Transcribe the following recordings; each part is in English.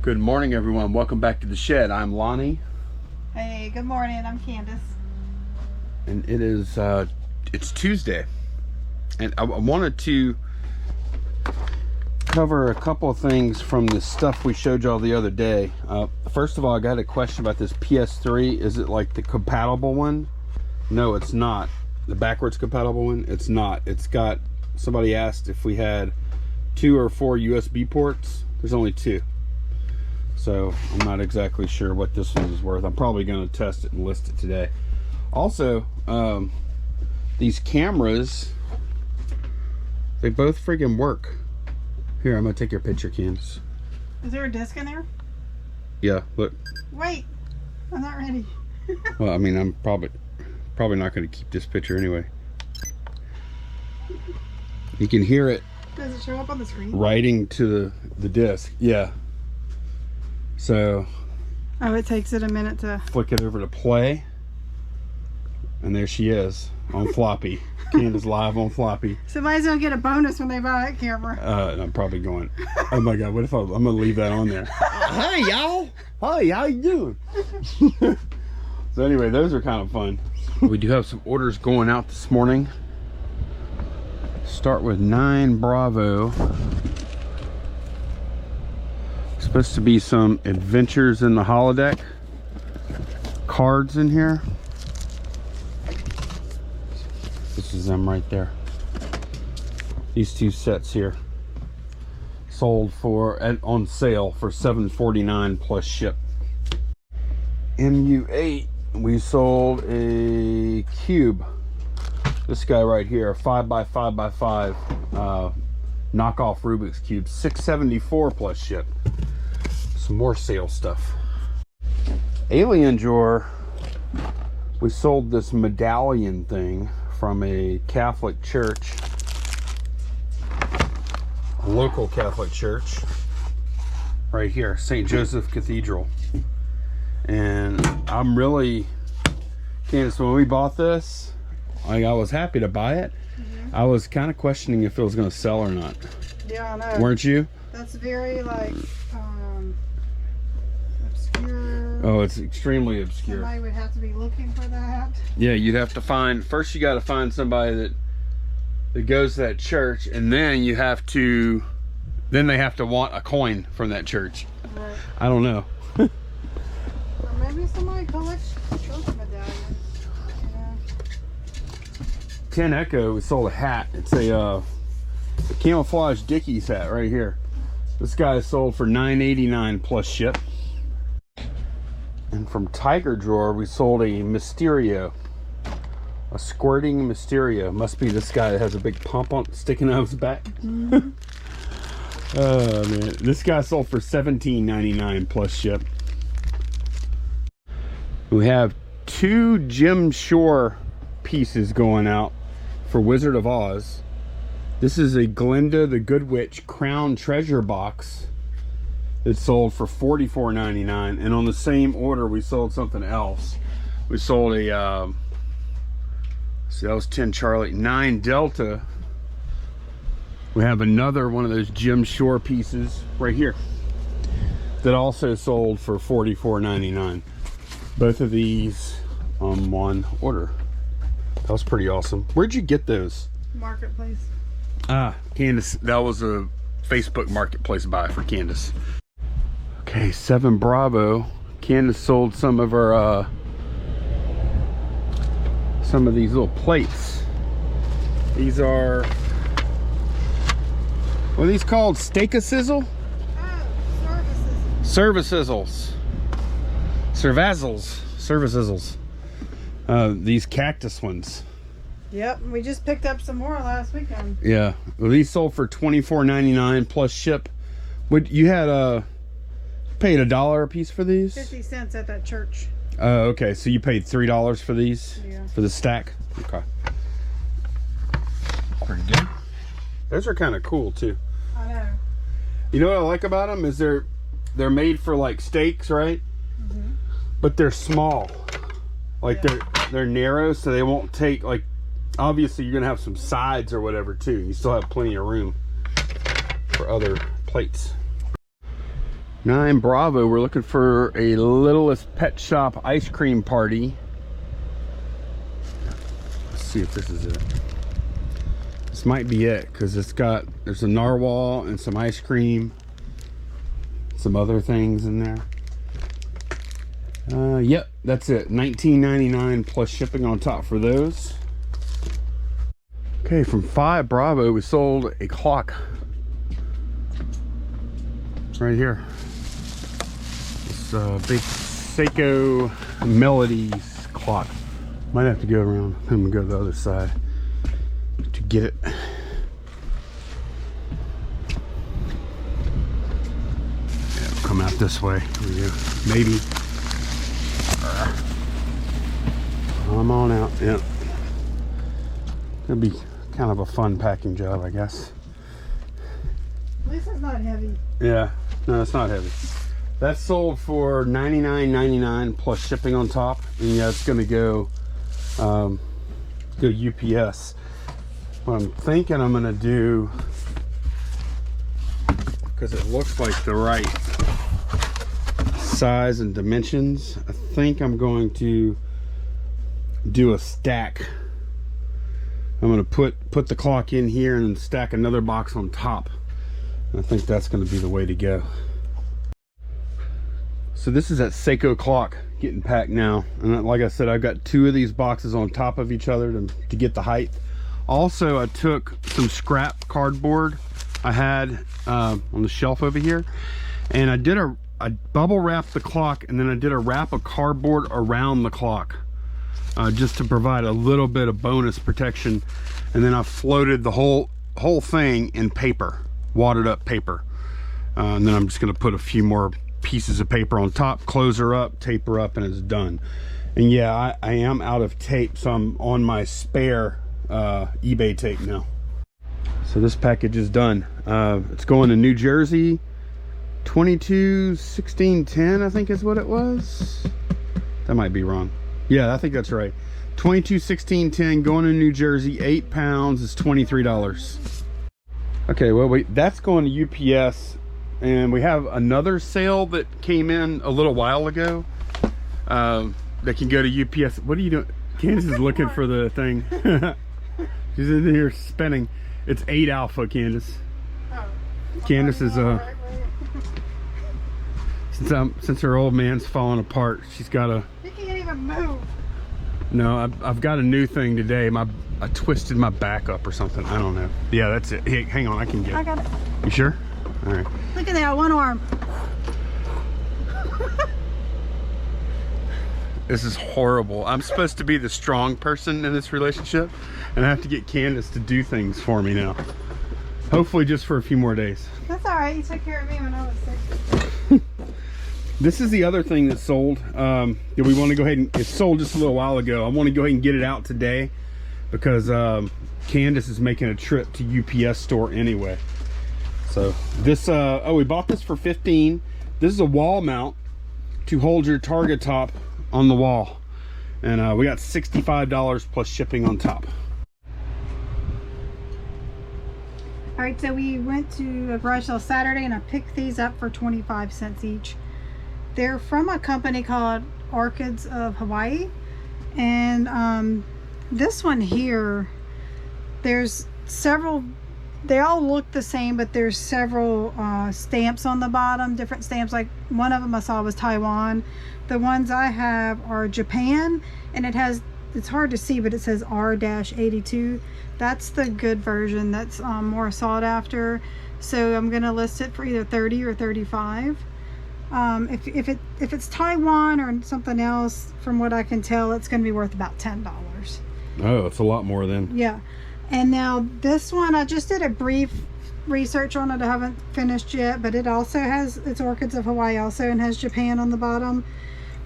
Good morning, everyone. Welcome back to the shed. I'm Lonnie. Hey, good morning. I'm Candace. And it is, it's Tuesday. And I wanted to cover a couple of things from the stuff we showed y'all the other day. First of all, I got a question about this PS3. Is it like the compatible one? No, it's not. The backwards compatible one? It's not. It's got, somebody asked if we had 2 or 4 USB ports. There's only 2. So I'm not exactly sure what this one is worth. I'm probably going to test it and list it today. Also, these cameras, they both freaking work. Here, I'm going to take your picture, Candace. Is there a disc in there? Yeah, look. Wait, I'm not ready. Well, I mean, I'm probably not going to keep this picture anyway. You can hear it. Does it show up on the screen? Writing to the disc. Yeah. So. Oh, it takes it a minute to flick it over to play. And there she is on floppy. Candace live on floppy. Somebody's gonna get a bonus when they buy that camera. I'm probably going, oh my God, what if I'm gonna leave that on there? Hey y'all! Hi, how you doing? So anyway, those are kind of fun. We do have some orders going out this morning. Start with 9 Bravo. Supposed to be some Adventures in the Holodeck cards in here. This is them right there. These 2 sets here sold for on sale for $7.49 plus ship. MU8, we sold a cube. This guy right here, a 5x5x5 knockoff Rubik's cube, $6.74 plus ship. Some more sale stuff. Alien drawer, we sold this medallion thing from a Catholic church, a local Catholic church, right here, St. Joseph Cathedral. And I'm really, Candace, when we bought this, I was happy to buy it. Mm-hmm. I was kind of questioning if it was going to sell or not. Yeah, I know. Weren't you? That's very like obscure. Oh, it's extremely obscure. Somebody would have to be looking for that. Yeah, you'd have to find, first you got to find somebody that goes to that church, and then you have to, then they have to want a coin from that church. Right. I don't know. Or maybe somebody collects church medallions. Yeah. 10 Echo, we sold a hat. It's a camouflage Dickies hat right here. This guy is sold for $9.89 plus ship. And from Tiger Drawer, we sold a Mysterio, a squirting Mysterio. Must be this guy that has a big pump on sticking out of his back. Mm-hmm. Oh man, this guy sold for $17.99 plus ship. We have 2 Jim Shore pieces going out for Wizard of Oz. This is a Glinda the Good Witch Crown Treasure Box. It sold for $44.99, and on the same order we sold something else. We sold a see, that was 10 Charlie, 9 Delta. We have another one of those Jim Shore pieces right here that also sold for $44.99. Both of these on one order. That was pretty awesome. Where'd you get those? Marketplace. Ah, Candace, that was a Facebook Marketplace buy for Candace. Okay, 7 Bravo. Candace sold some of her some of these little plates. These are, what are these called? Steak-a-sizzle? Oh, Service-sizzles. Service-sizzles. These cactus ones. Yep, we just picked up some more last weekend. Yeah, well, these sold for $24.99 plus ship. Would you had paid $1 a piece for these? 50 cents at that church. Oh, okay. So you paid $3 for these? Yeah. For the stack? Okay. Pretty good. Those are kind of cool too. I know. You know what I like about them is they're made for like steaks, right? Mm-hmm. But they're small. Like they're narrow, so they won't take, like, obviously you're gonna have some sides or whatever too. You still have plenty of room for other plates. 9 Bravo, we're looking for a Littlest Pet Shop ice cream party. Let's see if this is it. This might be it, because there's a narwhal and some ice cream, some other things in there. Yep, that's it. $19.99 plus shipping on top for those. Okay, from 5 Bravo, we sold a clock. Right here. This big Seiko Melodies clock. Might have to go around. I'm gonna go to the other side to get it. Yeah, it'll come out this way. Here we go. Maybe. I'm on out. Yep. It'll be kind of a fun packing job, I guess. At least it's not heavy. Yeah, no, it's not heavy. That's sold for $99.99 plus shipping on top, and yeah, it's going to go UPS. What I'm thinking I'm going to do, because it looks like the right size and dimensions, I think I'm going to do a stack. I'm going to put the clock in here and then stack another box on top. I think that's going to be the way to go. So this is that Seiko clock getting packed now, and like I said, I've got 2 of these boxes on top of each other to get the height. Also, I took some scrap cardboard I had on the shelf over here, and I bubble wrapped the clock, and then I did a wrap of cardboard around the clock just to provide a little bit of bonus protection, and then I floated the whole thing in paper, watered up paper, and then I'm just going to put a few more pieces of paper on top, close her up, tape her up, and it's done. And yeah, I am out of tape, so I'm on my spare eBay tape now. So this package is done. It's going to New Jersey. 22/16/10, I think is what it was. That might be wrong. Yeah, I think that's right. 22/16/10 going to New Jersey. 8 pounds is $23. Okay, well, that's going to UPS, and we have another sale that came in a little while ago that can go to UPS. What are you doing? Candace is looking for the thing. She's in here spinning. It's 8 Alpha, Candace. Oh. Candace is since her old man's falling apart, she's got a. You can't even move. No, I've got a new thing today. I twisted my back up or something. I don't know. Yeah, that's it. Hey, hang on, I can get it. I got it. You sure? All right. Look at that, one arm. This is horrible. I'm supposed to be the strong person in this relationship, and I have to get Candace to do things for me now. Hopefully just for a few more days. That's all right. You took care of me when I was sick. This is the other thing that sold. That we want to go ahead and, it sold just a little while ago. I want to go ahead and get it out today because Candace is making a trip to UPS store anyway. So this, we bought this for $15. This is a wall mount to hold your Target top on the wall. And we got $65 plus shipping on top. All right, so we went to a garage sale Saturday and I picked these up for 25 cents each. They're from a company called Orchids of Hawaii. And this one here, there's several, they all look the same, but there's several stamps on the bottom, different stamps. Like one of them I saw was Taiwan. The ones I have are Japan, and it has, it's hard to see, but it says R-82. That's the good version. That's more sought after. So I'm gonna list it for either 30 or 35. If it's Taiwan or something else, from what I can tell, it's gonna be worth about $10. Oh, it's a lot more then. Yeah. And now this one, I just did a brief research on it. I haven't finished yet, but it also has, it's Orchids of Hawaii also, and has Japan on the bottom.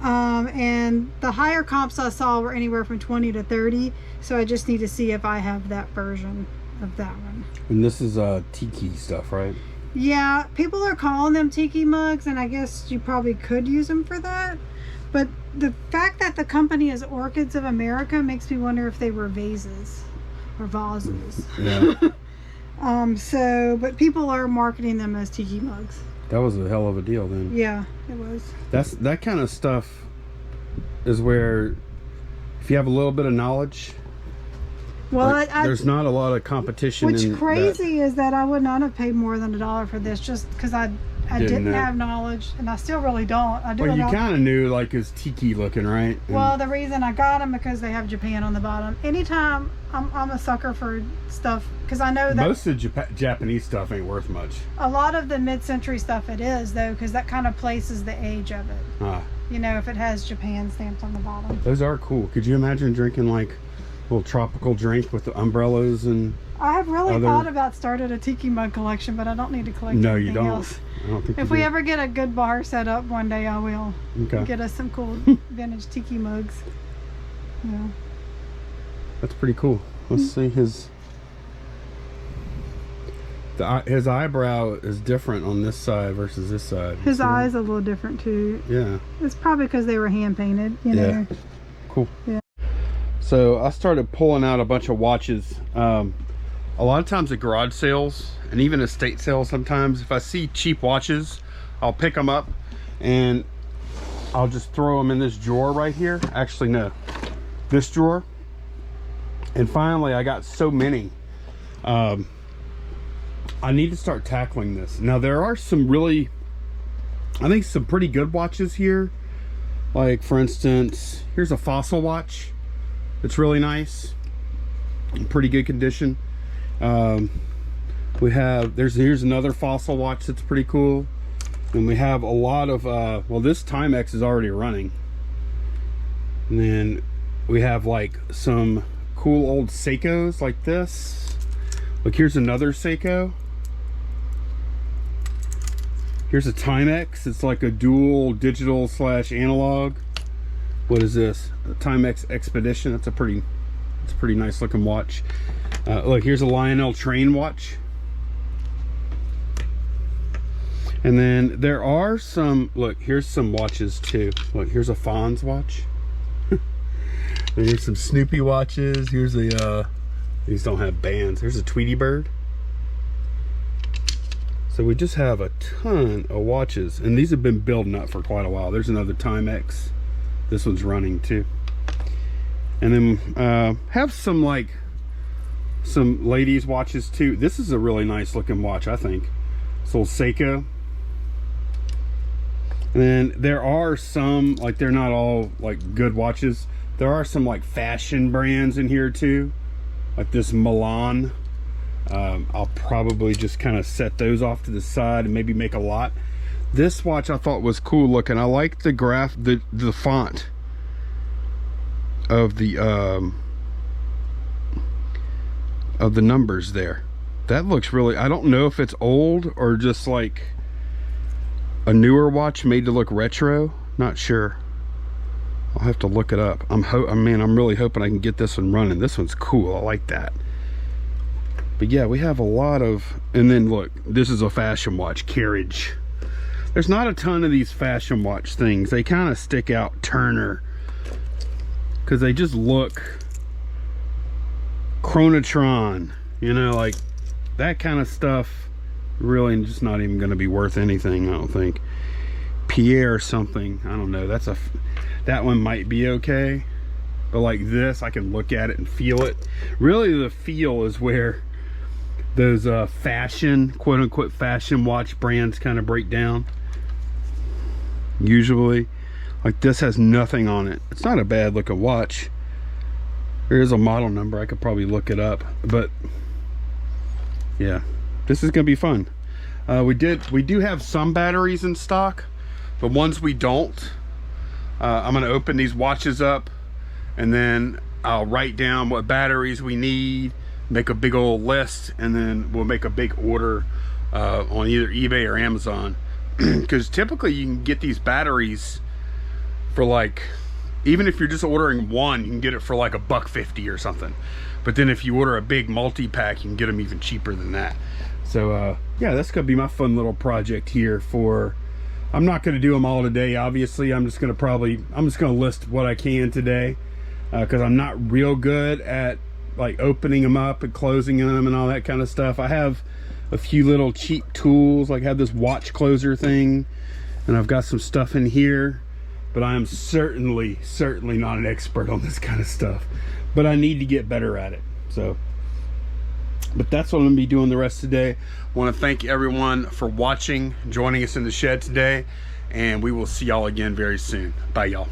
And the higher comps I saw were anywhere from 20 to 30. So I just need to see if I have that version of that one. And this is tiki stuff, right? Yeah, people are calling them tiki mugs, and I guess you probably could use them for that. But the fact that the company is Orchids of America makes me wonder if they were vases or vases. Yeah. But people are marketing them as tiki mugs. That was a hell of a deal then. Yeah, it was. That kind of stuff is where if you have a little bit of knowledge, well, like, there's not a lot of competition. What's crazy is that I would not have paid more than $1 for this just because I didn't have knowledge, and I still really don't. Well, you kind of knew, like, it's tiki looking, right? Well, the reason I got them because they have Japan on the bottom. Anytime I'm a sucker for stuff because I know that most of Japanese stuff ain't worth much. A lot of the mid-century stuff it is though, because that kind of places the age of it. You know, if it has Japan stamped on the bottom. Those are cool. Could you imagine drinking like a little tropical drink with the umbrellas and? I have really thought about starting a tiki mug collection, but I don't need to collect anything you don't. Else. I don't think if we ever get a good bar set up one day, I will get us some cool vintage tiki mugs. Yeah. That's pretty cool. Let's see his eyebrow is different on this side versus this side. His eye's a little different too. Yeah. It's probably because they were hand painted, you know. Cool. Yeah. So I started pulling out a bunch of watches. A lot of times at garage sales and even estate sales sometimes, if I see cheap watches, I'll pick them up and I'll just throw them in this drawer right here. Actually, no, this drawer. And finally, I got so many. I need to start tackling this. Now, there are some really, I think some pretty good watches here. Like, for instance, here's a Fossil watch. It's really nice. In pretty good condition. We have, here's another Fossil watch that's pretty cool. And we have a lot of, well, this Timex is already running. And then we have like some cool old Seikos like this. Look, here's another Seiko. Here's a Timex. It's like a dual digital / analog. What is this? A Timex Expedition. That's a pretty nice looking watch. Look, here's a Lionel Train watch. And then there are some, look, here's some watches too. Look, here's a Fonz watch. Here's some Snoopy watches. Here's a, these don't have bands. Here's a Tweety Bird. So we just have a ton of watches, and these have been building up for quite a while. There's another Timex. This one's running too. And then have some like some ladies watches too. This is a really nice looking watch, I think. It's a little Seiko. And then there are some, like, they're not all like good watches. There are some like fashion brands in here too, like this Milan. I'll probably just kind of set those off to the side and maybe make a lot. This watch I thought was cool looking. I like the the font of the numbers there. That looks really, I don't know if it's old or just like a newer watch made to look retro. Not sure. I'll have to look it up. I'm really hoping I can get this one running. This one's cool. I like that. But yeah, we have a lot of, and then look, this is a fashion watch, Carriage. There's not a ton of these fashion watch things. They kind of stick out, Turner, because they just look Chronotron, you know, like that kind of stuff. Really just not even going to be worth anything, I don't think. Pierre something, I don't know. That one might be okay, but like this, I can look at it and feel it. Really, the feel is where those fashion, quote-unquote fashion watch brands kind of break down. Usually, like this has nothing on it. It's not a bad looking watch. There is a model number. I could probably look it up, but yeah, this is gonna be fun. We do have some batteries in stock, but ones we don't, I'm gonna open these watches up and then I'll write down what batteries we need, make a big old list, and then we'll make a big order on either eBay or Amazon. Because typically you can get these batteries for like, even if you're just ordering one, you can get it for like $1.50 or something. But then if you order a big multi-pack, you can get them even cheaper than that. So yeah, that's gonna be my fun little project here for, I'm not gonna do them all today, obviously. I'm just gonna list what I can today, because I'm not real good at like opening them up and closing them and all that kind of stuff. I have a few little cheap tools. Like I have this watch closer thing, and I've got some stuff in here, but I am certainly not an expert on this kind of stuff, but I need to get better at it. So, but that's what I'm gonna be doing the rest of the day. I want to thank everyone for watching, joining us in the shed today, and we will see y'all again very soon. Bye, y'all.